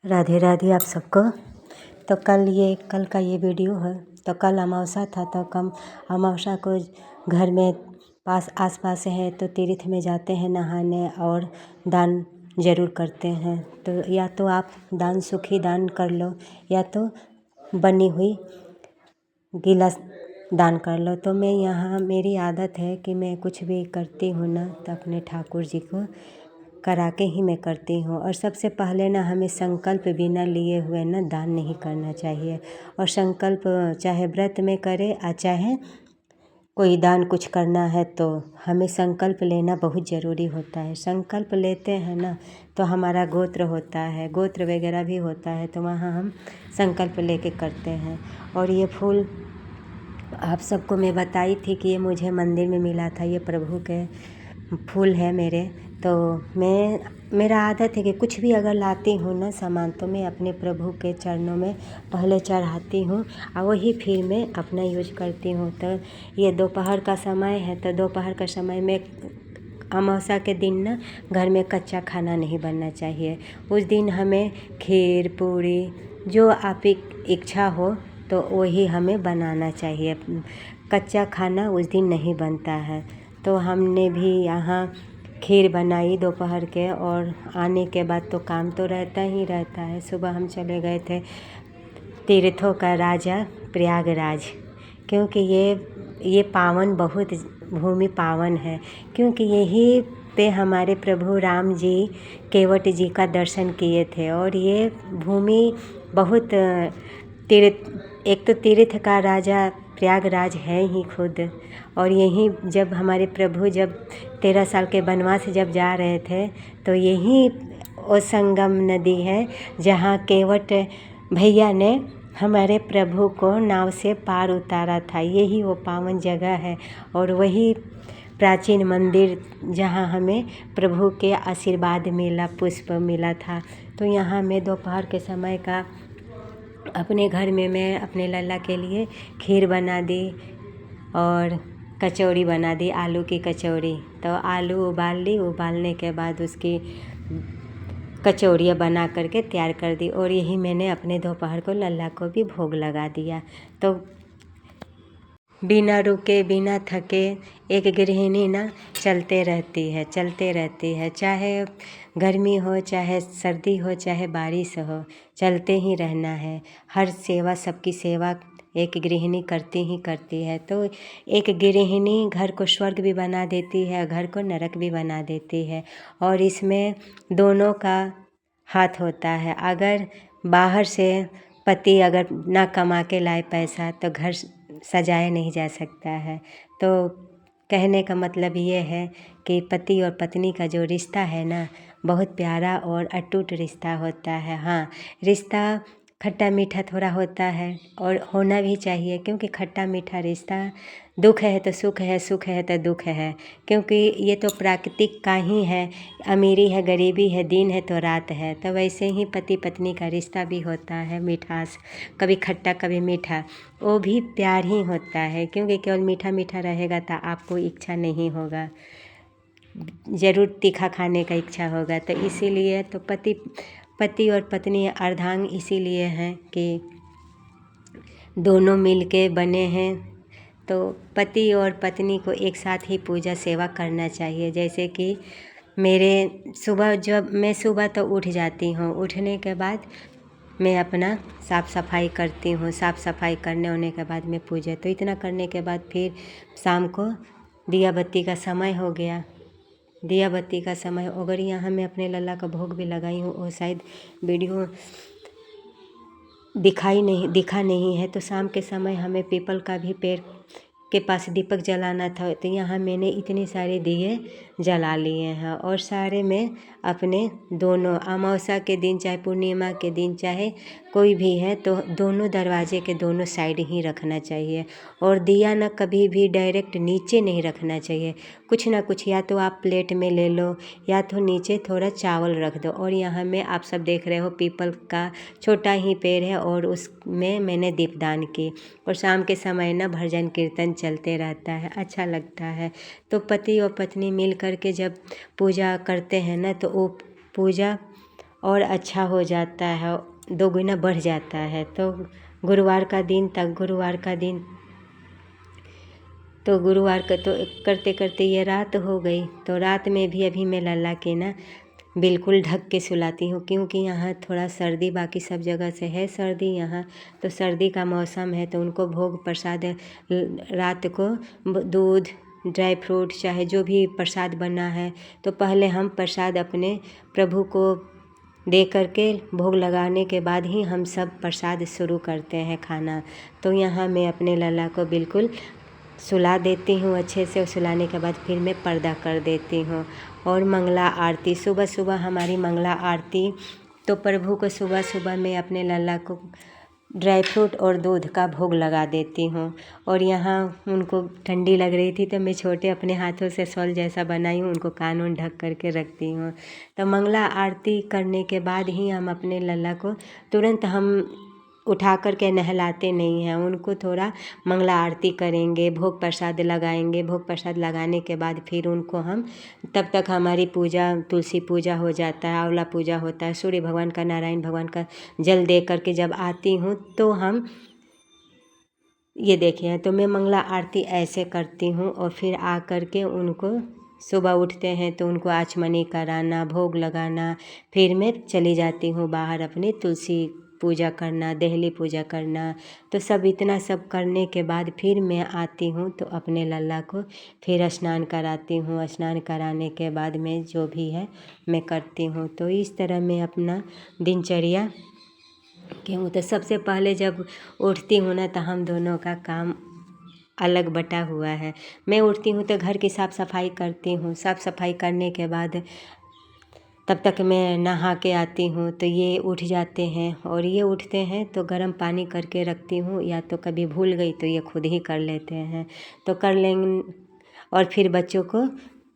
राधे राधे आप सबको। तो कल का ये वीडियो है। तो कल अमावस्या था, तो कम अमावस्या को घर में आस पास है तो तीर्थ में जाते हैं नहाने और दान ज़रूर करते हैं। तो या तो आप दान सुखी दान कर लो या तो बनी हुई गिलास दान कर लो। तो मैं यहाँ मेरी आदत है कि मैं कुछ भी करती हूँ ना तो अपने ठाकुर जी को करा के ही मैं करती हूँ। और सबसे पहले ना हमें संकल्प बिना लिए हुए ना दान नहीं करना चाहिए। और संकल्प चाहे व्रत में करे या चाहे कोई दान कुछ करना है तो हमें संकल्प लेना बहुत ज़रूरी होता है। संकल्प लेते हैं ना तो हमारा गोत्र होता है, गोत्र वगैरह भी होता है, तो वहाँ हम संकल्प लेके करते हैं। और ये फूल आप सबको मैं बताई थी कि ये मुझे मंदिर में मिला था, ये प्रभु के फूल है मेरे। तो मेरा आदत है कि कुछ भी अगर लाती हूँ ना सामान तो मैं अपने प्रभु के चरणों में पहले चढ़ाती हूँ और वही फिर मैं अपना यूज करती हूँ। तो ये दोपहर का समय है, तो दोपहर का समय में अमावस्या के दिन ना घर में कच्चा खाना नहीं बनना चाहिए। उस दिन हमें खीर पूरी जो आपकी इच्छा हो तो वही हमें बनाना चाहिए। कच्चा खाना उस दिन नहीं बनता है। तो हमने भी यहाँ खीर बनाई दोपहर के, और आने के बाद तो काम तो रहता ही रहता है। सुबह हम चले गए थे तीर्थों का राजा प्रयागराज, क्योंकि ये पावन बहुत भूमि पावन है, क्योंकि यहीं पे हमारे प्रभु राम जी केवट जी का दर्शन किए थे। और ये भूमि बहुत एक तो तीर्थ का राजा प्रयागराज है ही खुद। और यहीं जब हमारे प्रभु जब 13 साल के वनवास जब जा रहे थे तो यहीं वो संगम नदी है जहाँ केवट भैया ने हमारे प्रभु को नाव से पार उतारा था। यही वो पावन जगह है और वही प्राचीन मंदिर जहाँ हमें प्रभु के आशीर्वाद मिला, पुष्प मिला था। तो यहाँ मैं दोपहर के समय का अपने घर में मैं अपने लल्ला के लिए खीर बना दी और कचौड़ी बना दी, आलू की कचौड़ी। तो आलू उबाल ली, उबालने के बाद उसकी कचौड़ियाँ बना करके तैयार कर दी। और यही मैंने अपने दोपहर को लल्ला को भी भोग लगा दिया। तो बिना रुके बिना थके एक गृहिणी ना चलते रहती है, चाहे गर्मी हो चाहे सर्दी हो चाहे बारिश हो, चलते ही रहना है। हर सेवा सबकी सेवा एक गृहिणी करती है। तो एक गृहिणी घर को स्वर्ग भी बना देती है, घर को नरक भी बना देती है। और इसमें दोनों का हाथ होता है। अगर बाहर से पति अगर ना कमा के लाए पैसा तो घर सजाया नहीं जा सकता है। तो कहने का मतलब ये है कि पति और पत्नी का जो रिश्ता है ना बहुत प्यारा और अटूट रिश्ता होता है। हाँ, रिश्ता खट्टा मीठा थोड़ा होता है और होना भी चाहिए, क्योंकि खट्टा मीठा रिश्ता दुख है तो सुख है, सुख है तो दुख है, क्योंकि ये तो प्राकृतिक का ही है। अमीरी है गरीबी है, दिन है तो रात है। तो वैसे ही पति पत्नी का रिश्ता भी होता है मिठास, कभी खट्टा कभी मीठा, वो भी प्यार ही होता है। क्योंकि केवल मीठा मीठा रहेगा तो आपको इच्छा नहीं होगा, ज़रूर तीखा खाने का इच्छा होगा। तो इसीलिए तो पति और पत्नी अर्धांग इसीलिए हैं कि दोनों मिल के बने हैं। तो पति और पत्नी को एक साथ ही पूजा सेवा करना चाहिए। जैसे कि जब मैं सुबह तो उठ जाती हूँ, उठने के बाद मैं अपना साफ़ सफाई करती हूँ। साफ़ सफाई करने होने के बाद मैं पूजा, तो इतना करने के बाद फिर शाम को दिया बत्ती का समय हो गया। दिया बत्ती का समय अगर यहाँ मैं अपने लल्ला का भोग भी लगाई हूँ, वो शायद वीडियो दिखा नहीं है। तो शाम के समय हमें पीपल का भी पेड़ के पास दीपक जलाना था, तो यहाँ मैंने इतने सारे दिए जला लिए हैं। और सारे में अपने दोनों अमावस्या के दिन चाहे पूर्णिमा के दिन चाहे कोई भी है तो दोनों दरवाजे के दोनों साइड ही रखना चाहिए। और दिया ना कभी भी डायरेक्ट नीचे नहीं रखना चाहिए, कुछ ना कुछ या तो आप प्लेट में ले लो या तो नीचे थोड़ा चावल रख दो। और यहाँ में आप सब देख रहे हो पीपल का छोटा ही पेड़ है और उसमें मैंने दीपदान की। और शाम के समय ना भजन कीर्तन चलते रहता है, अच्छा लगता है। तो पति और पत्नी मिल कर के जब पूजा करते हैं ना तो वो पूजा और अच्छा हो जाता है, 2 गुना बढ़ जाता है। तो गुरुवार का दिन तो गुरुवार का तो करते करते ये रात हो गई। तो रात में भी अभी मैं लल्ला के ना बिल्कुल ढक के सुलाती हूँ, क्योंकि यहाँ थोड़ा सर्दी, बाकी सब जगह से है सर्दी यहाँ, तो सर्दी का मौसम है। तो उनको भोग प्रसाद रात को दूध, ड्राई फ्रूट, चाहे जो भी प्रसाद बना है, तो पहले हम प्रसाद अपने प्रभु को दे करके भोग लगाने के बाद ही हम सब प्रसाद शुरू करते हैं खाना। तो यहाँ मैं अपने लल्ला को बिल्कुल सुला देती हूँ अच्छे से, और सुलाने के बाद फिर मैं पर्दा कर देती हूँ। और मंगला आरती, सुबह सुबह हमारी मंगला आरती, तो प्रभु को सुबह सुबह मैं अपने लल्ला को ड्राई फ्रूट और दूध का भोग लगा देती हूँ। और यहाँ उनको ठंडी लग रही थी तो मैं छोटे अपने हाथों से शॉल जैसा बनाई हूँ, उनको कान उन ढक करके रखती हूँ। तो मंगला आरती करने के बाद ही हम अपने लल्ला को तुरंत हम उठा करके नहलाते नहीं हैं, उनको थोड़ा मंगला आरती करेंगे, भोग प्रसाद लगाएंगे। भोग प्रसाद लगाने के बाद फिर उनको हम, तब तक हमारी पूजा, तुलसी पूजा हो जाता है, आंवला पूजा होता है, सूर्य भगवान का, नारायण भगवान का जल दे करके जब आती हूँ तो हम ये देखे हैं। तो मैं मंगला आरती ऐसे करती हूँ। और फिर आ करके उनको सुबह उठते हैं तो उनको आचमनी कराना, भोग लगाना, फिर मैं चली जाती हूँ बाहर अपनी तुलसी पूजा करना, देहली पूजा करना। तो सब इतना सब करने के बाद फिर मैं आती हूँ तो अपने लल्ला को फिर स्नान कराती हूँ। स्नान कराने के बाद में जो भी है मैं करती हूँ। तो इस तरह मैं अपना दिनचर्या क्यों, तो सबसे पहले जब उठती हूँ ना तो हम दोनों का काम अलग बटा हुआ है। मैं उठती हूँ तो घर की साफ़ सफाई करती हूँ। साफ़ सफाई करने के बाद तब तक मैं नहा के आती हूँ तो ये उठ जाते हैं, और ये उठते हैं तो गर्म पानी करके रखती हूँ, या तो कभी भूल गई तो ये खुद ही कर लेते हैं, तो कर लेंगे। और फिर बच्चों को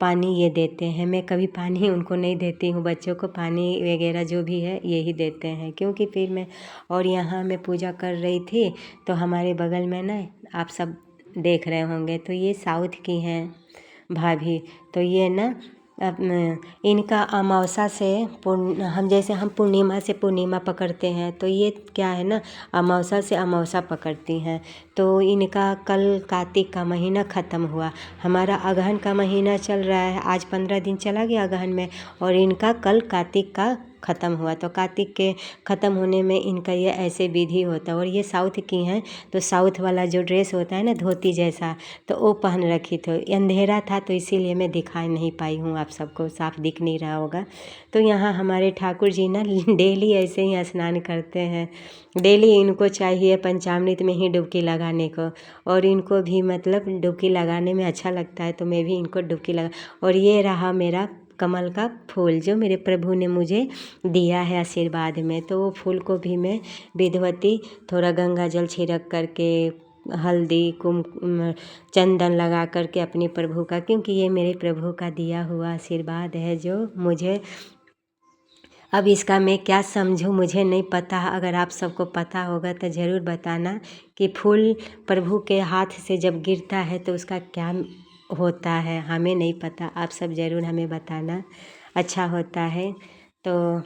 पानी ये देते हैं, मैं कभी पानी उनको नहीं देती हूँ, बच्चों को पानी वगैरह जो भी है यही देते हैं, क्योंकि फिर मैं, और यहाँ मैं पूजा कर रही थी तो हमारे बगल में ना, आप सब देख रहे होंगे, तो ये साउथ की हैं भाभी। तो ये ना इनका अमावस्या से हम जैसे हम पूर्णिमा से पूर्णिमा पकड़ते हैं, तो ये क्या है ना, अमावस्या से अमावस्या पकड़ती हैं। तो इनका कल कार्तिक का महीना ख़त्म हुआ, हमारा अगहन का महीना चल रहा है, आज 15 दिन चला गया अगहन में, और इनका कल कार्तिक का ख़त्म हुआ। तो कार्तिक के ख़त्म होने में इनका ये ऐसे विधि होता है। और ये साउथ की हैं, तो साउथ वाला जो ड्रेस होता है ना धोती जैसा, तो वो पहन रखी थी। अंधेरा था तो इसीलिए मैं दिखा नहीं पाई हूँ, आप सबको साफ दिख नहीं रहा होगा। तो यहाँ हमारे ठाकुर जी ना डेली ऐसे ही स्नान करते हैं, डेली इनको चाहिए पंचामृत में ही डुबकी लगाने को, और इनको भी मतलब डुबकी लगाने में अच्छा लगता है, तो मैं भी इनको डुबकी लगा। और ये रहा मेरा कमल का फूल जो मेरे प्रभु ने मुझे दिया है आशीर्वाद में, तो वो फूल को भी मैं विधवती थोड़ा गंगा जल छिड़क करके, हल्दी कुमकुम चंदन लगा करके अपने प्रभु का, क्योंकि ये मेरे प्रभु का दिया हुआ आशीर्वाद है जो मुझे, अब इसका मैं क्या समझूं मुझे नहीं पता। अगर आप सबको पता होगा तो ज़रूर बताना कि फूल प्रभु के हाथ से जब गिरता है तो उसका क्या होता है, हमें नहीं पता, आप सब ज़रूर हमें बताना, अच्छा होता है। तो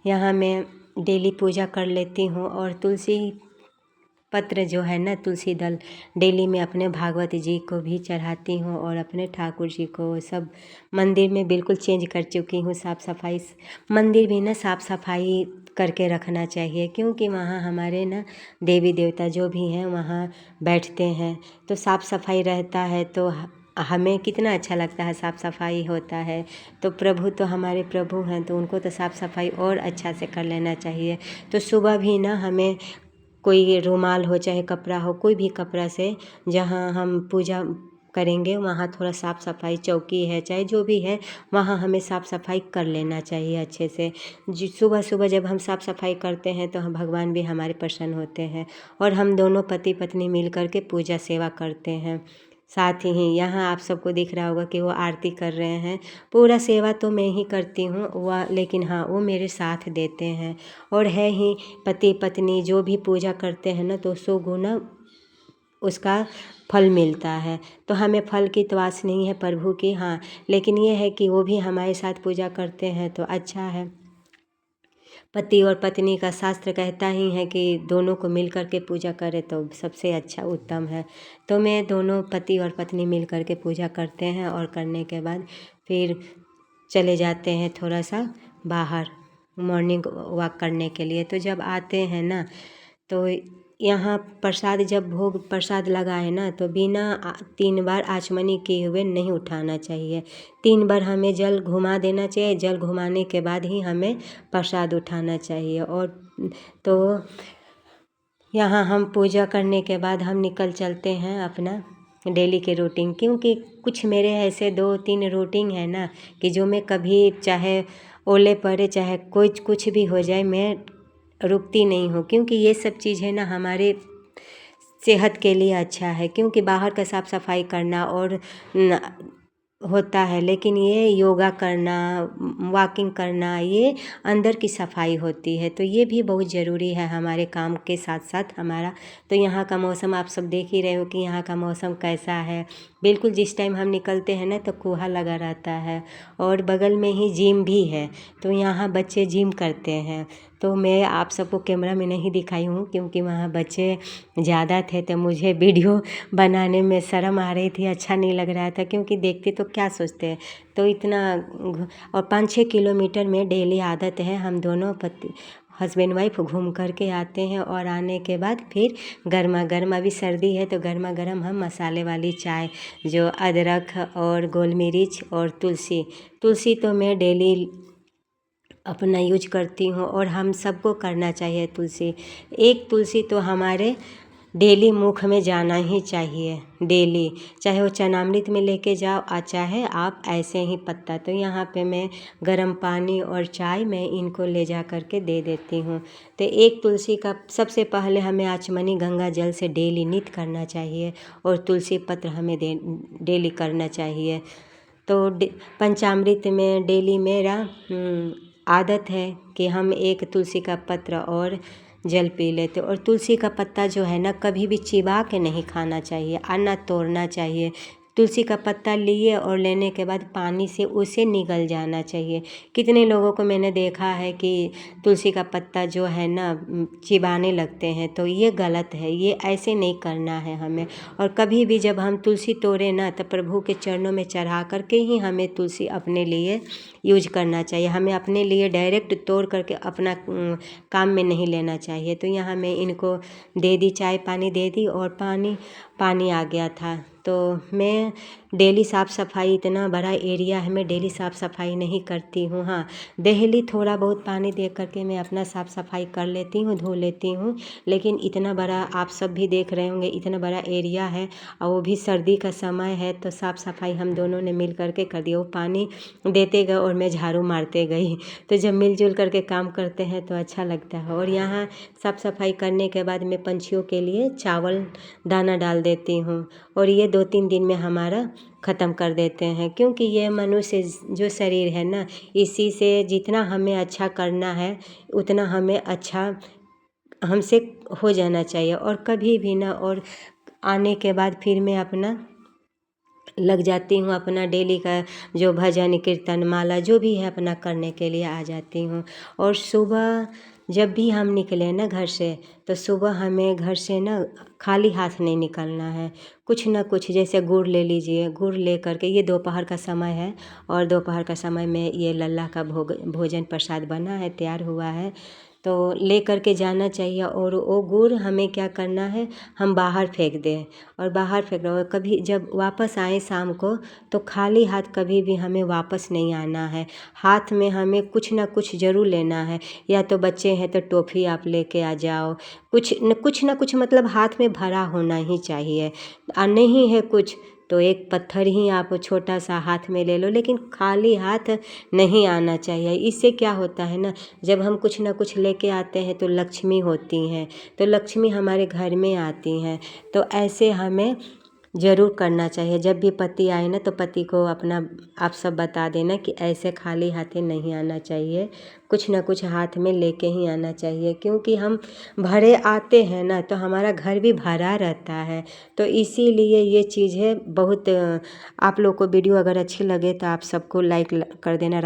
यहाँ मैं डेली पूजा कर लेती हूँ। और तुलसी पत्र जो है ना, तुलसी दल, डेली मैं अपने भागवत जी को भी चढ़ाती हूँ, और अपने ठाकुर जी को, सब मंदिर में बिल्कुल चेंज कर चुकी हूँ, साफ़ सफाई, मंदिर भी ना साफ़ सफाई करके रखना चाहिए, क्योंकि वहाँ हमारे ना देवी देवता जो भी हैं वहाँ बैठते हैं, तो साफ़ सफाई रहता है तो हमें कितना अच्छा लगता है, साफ़ सफाई होता है। तो प्रभु तो हमारे प्रभु हैं, तो उनको तो साफ़ सफाई और अच्छा से कर लेना चाहिए। तो सुबह भी ना हमें कोई रुमाल हो चाहे कपड़ा हो, कोई भी कपड़ा से जहाँ हम पूजा करेंगे वहाँ थोड़ा साफ़ सफाई, चौकी है चाहे जो भी है वहाँ हमें साफ़ सफाई कर लेना चाहिए अच्छे से। सुबह सुबह जब हम साफ़ सफाई करते हैं तो हम भगवान भी हमारे प्रसन्न होते हैं, और हम दोनों पति पत्नी मिल कर के पूजा सेवा करते हैं। साथ ही यहाँ आप सबको दिख रहा होगा कि वो आरती कर रहे हैं, पूरा सेवा तो मैं ही करती हूँ वह, लेकिन हाँ वो मेरे साथ देते हैं। और है ही पति पत्नी जो भी पूजा करते हैं ना तो 100 गुना उसका फल मिलता है। तो हमें फल की तो आस नहीं है प्रभु की, हाँ, लेकिन ये है कि वो भी हमारे साथ पूजा करते हैं तो अच्छा है। पति और पत्नी का शास्त्र कहता ही है कि दोनों को मिल कर के पूजा करें तो सबसे अच्छा उत्तम है। तो मैं दोनों पति और पत्नी मिल कर के पूजा करते हैं और करने के बाद फिर चले जाते हैं थोड़ा सा बाहर मॉर्निंग वॉक करने के लिए। तो जब आते हैं ना तो यहाँ प्रसाद जब भोग प्रसाद लगा है ना तो बिना 3 बार आचमनी किए हुए नहीं उठाना चाहिए। 3 बार हमें जल घुमा देना चाहिए। जल घुमाने के बाद ही हमें प्रसाद उठाना चाहिए। और तो यहाँ हम पूजा करने के बाद हम निकल चलते हैं अपना डेली के रूटीन, क्योंकि कुछ मेरे ऐसे 2-3 रूटीन है ना कि जो मैं कभी चाहे ओले पड़े चाहे कोई कुछ भी हो जाए मैं रुकती नहीं हूँ, क्योंकि ये सब चीज़ है ना हमारे सेहत के लिए अच्छा है। क्योंकि बाहर का साफ़ सफाई करना और होता है, लेकिन ये योगा करना वॉकिंग करना ये अंदर की सफाई होती है। तो ये भी बहुत ज़रूरी है हमारे काम के साथ साथ हमारा। तो यहाँ का मौसम आप सब देख ही रहे हो कि यहाँ का मौसम कैसा है। बिल्कुल जिस टाइम हम निकलते हैं ना तो कोहरा लगा रहता है और बगल में ही जिम भी है। तो यहाँ बच्चे जिम करते हैं। तो मैं आप सबको कैमरा में नहीं दिखाई हूँ क्योंकि वहाँ बच्चे ज़्यादा थे तो मुझे वीडियो बनाने में शर्म आ रही थी, अच्छा नहीं लग रहा था, क्योंकि देखते तो क्या सोचते हैं। तो इतना और 5-6 किलोमीटर में डेली आदत है हम दोनों हस्बैंड वाइफ घूम कर के आते हैं। और आने के बाद फिर गर्मा गर्म, अभी सर्दी है तो गर्मा गर्म हम मसाले वाली चाय जो अदरक और गोल मिर्च और तुलसी तो मैं डेली अपना यूज करती हूँ और हम सबको करना चाहिए। एक तुलसी तो हमारे डेली मुख में जाना ही चाहिए डेली, चाहे वो चरणामृत में लेके जाओ और चाहे आप ऐसे ही पत्ता। तो यहाँ पे मैं गर्म पानी और चाय मैं इनको ले जा कर के दे देती हूँ। तो एक तुलसी का सबसे पहले हमें आचमनी गंगा जल से डेली नित्य करना चाहिए और तुलसी पत्र हमें डेली करना चाहिए। तो पंचामृत में डेली मेरा आदत है कि हम एक तुलसी का पत्र और जल पी लेते। और तुलसी का पत्ता जो है ना कभी भी चिबा के नहीं खाना चाहिए और ना तोड़ना चाहिए। तुलसी का पत्ता लिए और लेने के बाद पानी से उसे निगल जाना चाहिए। कितने लोगों को मैंने देखा है कि तुलसी का पत्ता जो है ना चिबाने लगते हैं, तो ये गलत है, ये ऐसे नहीं करना है हमें। और कभी भी जब हम तुलसी तोड़े ना तो प्रभु के चरणों में चढ़ा करके ही हमें तुलसी अपने लिए यूज करना चाहिए। हमें अपने लिए डायरेक्ट तोड़ करके अपना काम में नहीं लेना चाहिए। तो यहाँ मैं इनको दे दी, चाय पानी दे दी और पानी आ गया था। तो मैं डेली साफ़ सफाई, इतना बड़ा एरिया है, मैं डेली साफ़ सफाई नहीं करती हूँ। हाँ, डेली थोड़ा बहुत पानी दे करके मैं अपना साफ़ सफाई कर लेती हूँ, धो लेती हूँ। लेकिन इतना बड़ा आप सब भी देख रहे होंगे, इतना बड़ा एरिया है और वो भी सर्दी का समय है, तो साफ़ सफाई हम दोनों ने मिल करके कर दिया। वो पानी देते गए और मैं झाड़ू मारते गई। तो जब मिलजुल करके काम करते हैं तो अच्छा लगता है। और यहाँ साफ़ सफाई करने के बाद मैं पंछियों के लिए चावल दाना डाल देती हूँ और ये 2-3 दिन में हमारा ख़त्म कर देते हैं। क्योंकि ये मनुष्य जो शरीर है ना, इसी से जितना हमें अच्छा करना है उतना हमें अच्छा हमसे हो जाना चाहिए। और कभी भी ना, और आने के बाद फिर मैं अपना लग जाती हूँ अपना डेली का जो भजन कीर्तन माला जो भी है अपना करने के लिए आ जाती हूँ। और सुबह जब भी हम निकले ना घर से, तो सुबह हमें घर से ना खाली हाथ नहीं निकलना है। कुछ ना कुछ, जैसे गुड़ ले लीजिए, गुड़ ले करके, ये दोपहर का समय है और दोपहर का समय में ये लल्ला का भोजन प्रसाद बना है, तैयार हुआ है, तो ले करके जाना चाहिए। और वो गुड़ हमें क्या करना है, हम बाहर फेंक दें और बाहर फेंक रहे हो। कभी जब वापस आए शाम को तो खाली हाथ कभी भी हमें वापस नहीं आना है। हाथ में हमें कुछ ना कुछ ज़रूर लेना है। या तो बच्चे हैं तो टॉफ़ी आप लेके आ जाओ, कुछ ना कुछ मतलब हाथ में भरा होना ही चाहिए। और नहीं है कुछ तो एक पत्थर ही आप छोटा सा हाथ में ले लो, लेकिन खाली हाथ नहीं आना चाहिए। इससे क्या होता है ना, जब हम कुछ ना कुछ लेके आते हैं तो लक्ष्मी होती हैं, तो लक्ष्मी हमारे घर में आती हैं। तो ऐसे हमें ज़रूर करना चाहिए। जब भी पति आए ना तो पति को अपना आप सब बता देना कि ऐसे खाली हाथे नहीं आना चाहिए, कुछ ना कुछ हाथ में लेके ही आना चाहिए। क्योंकि हम भरे आते हैं ना तो हमारा घर भी भरा रहता है। तो इसीलिए ये चीज़ है बहुत। आप लोग को वीडियो अगर अच्छी लगे तो आप सबको लाइक कर देना।